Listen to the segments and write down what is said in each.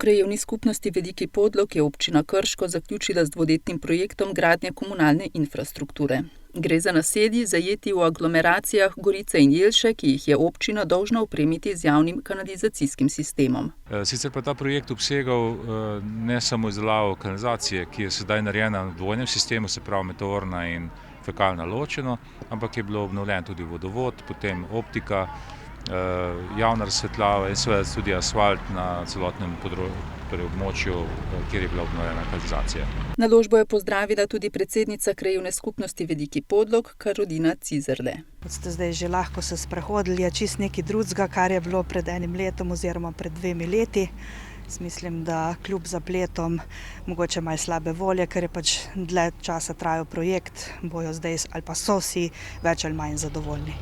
krajevni skupnosti Veliki Podlog je občina Krško zaključila z dvoletnim projektom gradnje komunalne infrastrukture. Gre za naselji, zajeti v aglomeracijah Gorice in Jelše, ki jih je občina dolžna opremiti z javnim kanalizacijskim sistemom. Sicer pa ta projekt obsegal ne samo izdelavo kanalizacije, ki je sedaj narejena v dvojnem sistemu, se pravi meteorna in fekalna ločeno, ampak je bilo obnovljen tudi vodovod, potem optika, javna razsvetljava in seveda tudi asfalt na celotnem območju, kjer je bila obnovljena kanalizacija. Naložbo je pozdravila tudi predsednica krajevne skupnosti Veliki Podlog, Karolina Cizerle. Kot ste zdaj že lahko se sprehodili, je čist nekaj drugega, kar je bilo pred enim letom oziroma pred 2 leti. Mislim, da kljub zapletom, mogoče malo slabe volje, ker je pač dlje časa trajal projekt, bojo zdaj ali pa so vsi več ali manj zadovoljni.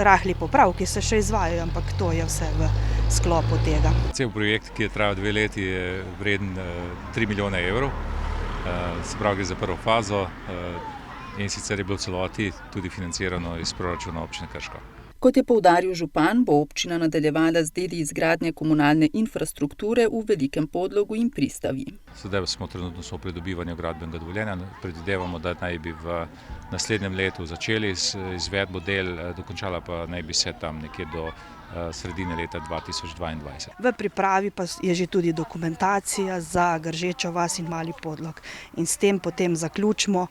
Rahli popravki se še izvajajo, ampak to je vse v sklopu tega. Cel projekt, ki je trajal 2 leti, je vreden 3 milijone evrov, se pravi gre za prvo fazo in sicer je bilo v celoti tudi financirano iz proračuna občine Krško. Kot je poudaril župan, bo občina nadaljevala z deli izgradnje komunalne infrastrukture v Velikem Podlogu in Pristavi. Sedaj smo trenutno v pridobivanju gradbenega dovoljenja. Predvidevamo, da naj bi v naslednjem letu začeli z izvedbo del, dokončala pa naj bi se tam nekje do sredine leta 2022. V pripravi pa je že tudi dokumentacija za Gržečo vas in Mali Podlog in s tem potem zaključimo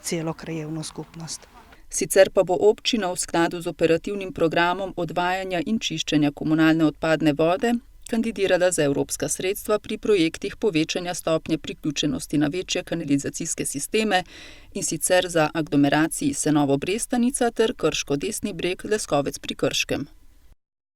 celo krajevno skupnost. Sicer pa bo občina v skladu z operativnim programom odvajanja in čiščenja komunalne odpadne vode kandidirala za evropska sredstva pri projektih povečanja stopnje priključenosti na večje kanalizacijske sisteme, in sicer za aglomeraciji Senovo Brestanica ter Krško Desni Breg Leskovec pri Krškem.